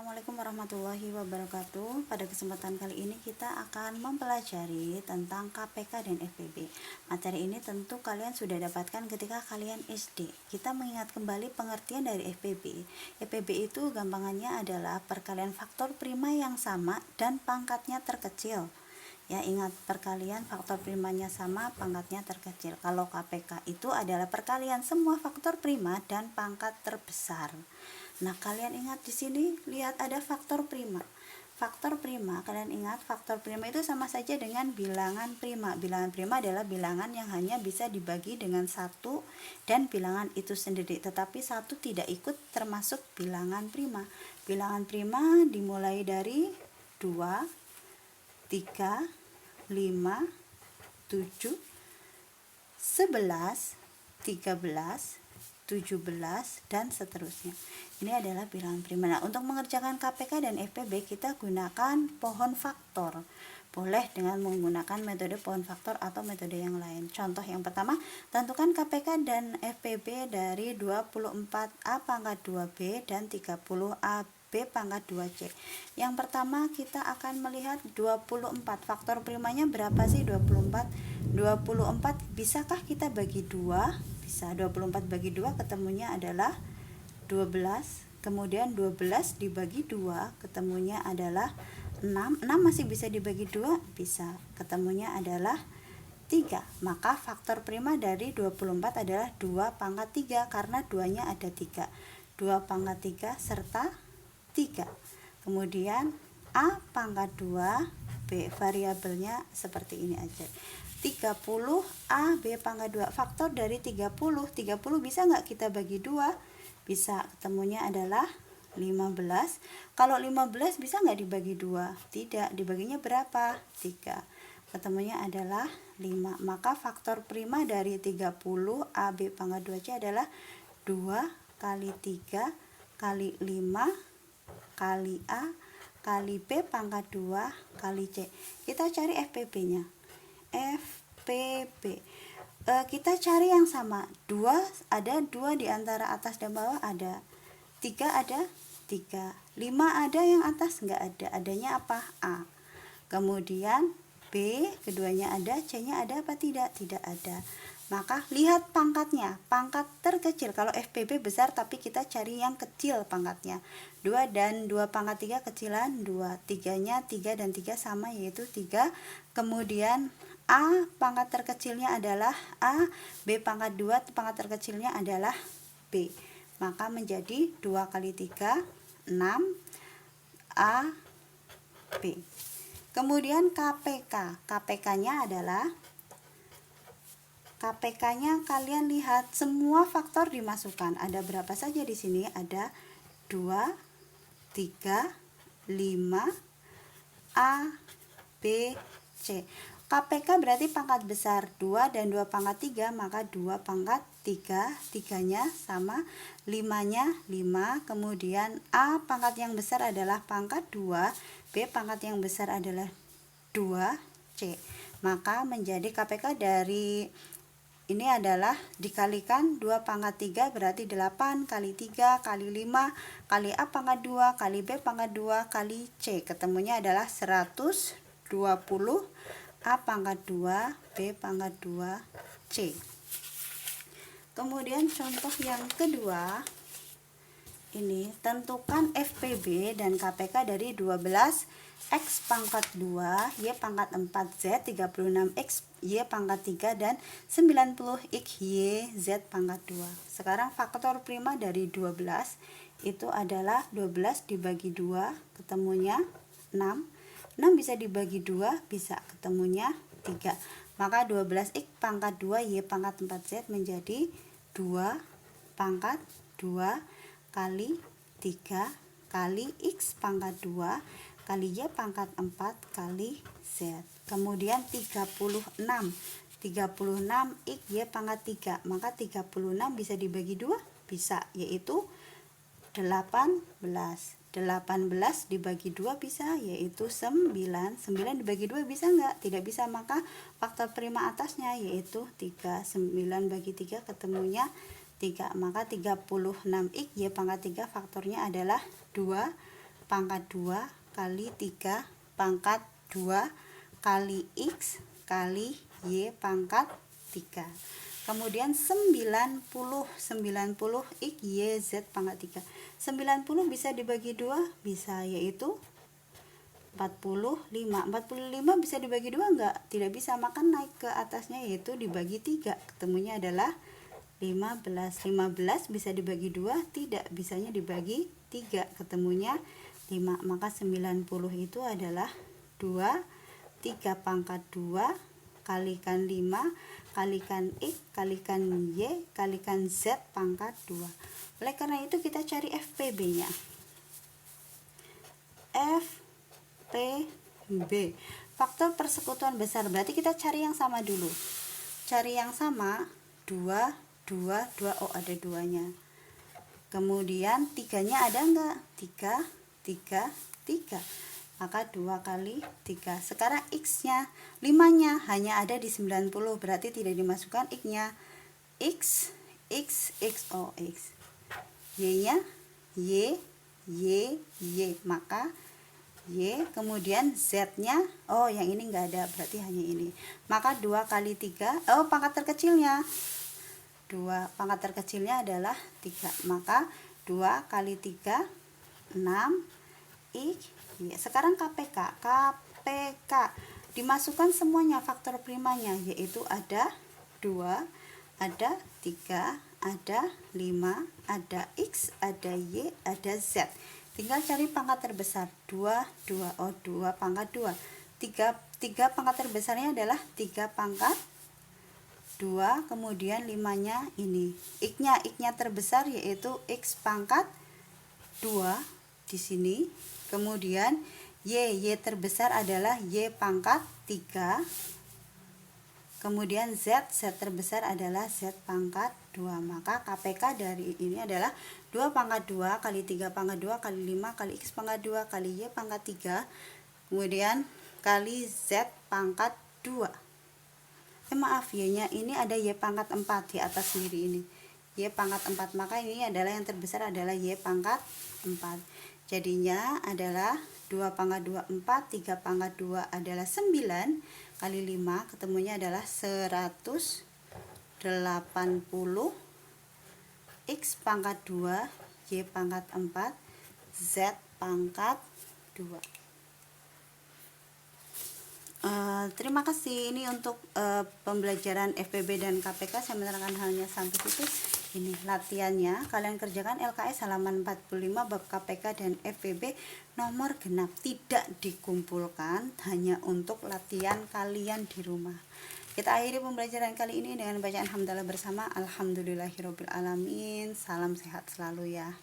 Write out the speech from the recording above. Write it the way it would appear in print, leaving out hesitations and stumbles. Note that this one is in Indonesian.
Assalamualaikum warahmatullahi wabarakatuh. Pada kesempatan kali ini kita akan mempelajari tentang KPK dan FPB. Materi ini tentu kalian sudah dapatkan ketika kalian SD. Kita mengingat kembali pengertian dari FPB. FPB itu gampangannya adalah perkalian faktor prima yang sama dan pangkatnya terkecil. Ya, ingat, perkalian faktor primanya sama, pangkatnya terkecil. Kalau KPK itu adalah perkalian semua faktor prima dan pangkat terbesar. Nah, kalian ingat di sini lihat ada faktor prima. Faktor prima, kalian ingat faktor prima itu sama saja dengan bilangan prima. Bilangan prima adalah bilangan yang hanya bisa dibagi dengan satu dan bilangan itu sendiri, tetapi satu tidak ikut termasuk bilangan prima. Bilangan prima dimulai dari 2, 3, 5, 7, 11, 13, 17 dan seterusnya. Ini adalah bilangan prima. Nah, untuk mengerjakan KPK dan FPB kita gunakan pohon faktor. Boleh dengan menggunakan metode pohon faktor atau metode yang lain. Contoh yang pertama, tentukan KPK dan FPB dari 24A pangkat 2B dan 30AB pangkat 2C. Yang pertama kita akan melihat 24. Faktor primanya berapa sih 24? 24 bisakah kita bagi 2? Bisa. 24 bagi 2 ketemunya adalah 12. Kemudian 12 dibagi 2 ketemunya adalah 6. 6 masih bisa dibagi 2? Bisa. Ketemunya adalah 3. Maka faktor prima dari 24 adalah 2 pangkat 3 karena 2-nya ada 3. 2 pangkat 3 serta 3. Kemudian A pangkat 2, B variabelnya seperti ini aja. 30 A B pangkat 2. Faktor dari 30 bisa nggak kita bagi 2? Bisa. Ketemunya adalah 15. Kalau 15 bisa nggak dibagi 2? Tidak. Dibaginya berapa? 3. Ketemunya adalah 5. Maka faktor prima dari 30 A B pangkat 2C adalah 2 kali 3 kali 5 kali A kali B pangkat 2 kali C. Kita cari FPB-nya. FPB. Kita cari yang sama. 2 ada 2 di antara atas dan bawah ada. 3 ada 3. 5 ada yang atas enggak ada. Adanya apa? A. Kemudian B keduanya ada, C-nya ada apa tidak? Tidak ada. Maka lihat pangkatnya, pangkat terkecil. Kalau FPB besar tapi kita cari yang kecil pangkatnya. 2 dan 2 pangkat 3 kecilan 2. 3-nya 3 dan 3 sama yaitu 3. Kemudian A pangkat terkecilnya adalah A, B pangkat 2 pangkat terkecilnya adalah B. Maka menjadi 2 kali 3, 6 A, B. Kemudian KPK. KPK-nya adalah KPK-nya kalian lihat semua faktor dimasukkan. Ada berapa saja di sini? Ada 2, 3, 5, A, B, C. KPK berarti pangkat besar 2 dan 2 pangkat 3, maka 2 pangkat 3, 3-nya sama, 5-nya 5, kemudian A pangkat yang besar adalah pangkat 2, B pangkat yang besar adalah 2, C. Maka menjadi KPK dari ini adalah dikalikan 2 pangkat 3 berarti 8 kali 3 kali 5 kali A pangkat 2 kali B pangkat 2 kali C. Ketemunya adalah 120 A pangkat 2 B pangkat 2 C. Kemudian contoh yang kedua, ini tentukan FPB dan KPK dari 12 X pangkat 2 Y pangkat 4 Z 36 X Y pangkat 3 dan 90 X Y Z pangkat 2. Sekarang faktor prima dari 12 itu adalah 12 dibagi 2 ketemunya 6. 6 bisa dibagi 2, bisa, ketemunya 3. Maka 12X pangkat 2 Y pangkat 4Z menjadi 2 pangkat 2 kali 3 kali X pangkat 2 kali Y pangkat 4 kali Z. Kemudian 36. 36 X Y pangkat 3. Maka 36 bisa dibagi 2? Bisa, yaitu 18. 18 dibagi 2 bisa, yaitu 9. 9 dibagi 2 bisa enggak? Tidak bisa, maka faktor prima atasnya yaitu 3. 9 bagi 3 ketemunya 3. Maka 36X Y pangkat 3 faktornya adalah 2. pangkat 2 kali 3 pangkat 2 kali X kali Y pangkat 3. Kemudian 90 X Y Z pangkat 3. 90 bisa dibagi 2, bisa, yaitu 45. 45 bisa dibagi 2 enggak? Tidak bisa, maka naik ke atasnya yaitu dibagi 3. Ketemunya adalah 15. 15 bisa dibagi 2, tidak, bisanya dibagi 3. Ketemunya 5. Maka 90 itu adalah 2, 3 pangkat 2 kalikan 5 kalikan X kalikan Y kalikan Z pangkat 2. Oleh karena itu kita cari FPB-nya. FPB, faktor persekutuan besar, berarti kita cari yang sama dulu. Cari yang sama, 2, 2, 2, oh ada 2-nya. Kemudian 3-nya ada enggak? 3, 3, 3. Maka 2 kali 3. Sekarang X-nya, 5-nya hanya ada di 90, berarti tidak dimasukkan X-nya. X, X, X, oh X. Y-nya, Y, Y, Y. Maka Y, kemudian Z-nya, oh yang ini enggak ada, berarti hanya ini. Maka 2 kali 3, oh pangkat terkecilnya. 2, pangkat terkecilnya adalah 3. Maka 2 kali 3, 6, X. Ya, sekarang KPK. KPK dimasukkan semuanya faktor primanya, yaitu ada 2, ada 3, ada 5, ada X, ada Y, ada Z. Tinggal cari pangkat terbesar. 2, 2, oh 2 pangkat 2. 3 pangkat terbesarnya adalah 3 pangkat 2, kemudian 5-nya ini. X-nya terbesar yaitu X pangkat 2 di sini. Kemudian Y terbesar adalah Y pangkat 3. Kemudian Z terbesar adalah Z pangkat 2. Maka KPK dari ini adalah 2 pangkat 2 kali 3 pangkat 2 kali 5 kali X pangkat 2 kali Y pangkat 3. Kemudian kali Z pangkat 2. Maaf, Y-nya ini ada Y pangkat 4 di atas sendiri ini. Y pangkat 4, maka ini adalah yang terbesar adalah Y pangkat 4. Jadinya adalah 2 pangkat 2, 4, 3 pangkat 2 adalah 9, kali 5, ketemunya adalah 180, X pangkat 2, Y pangkat 4, Z pangkat 2. Terima kasih. Ini untuk pembelajaran FPB dan KPK. Saya menerangkan halnya sampai situ. Ini latihannya, kalian kerjakan LKS halaman 45 bab KPK dan FPB nomor genap, tidak dikumpulkan, hanya untuk latihan kalian di rumah. Kita akhiri pembelajaran kali ini dengan bacaan hamdalah bersama. Alhamdulillahirobbilalamin. Salam sehat selalu ya.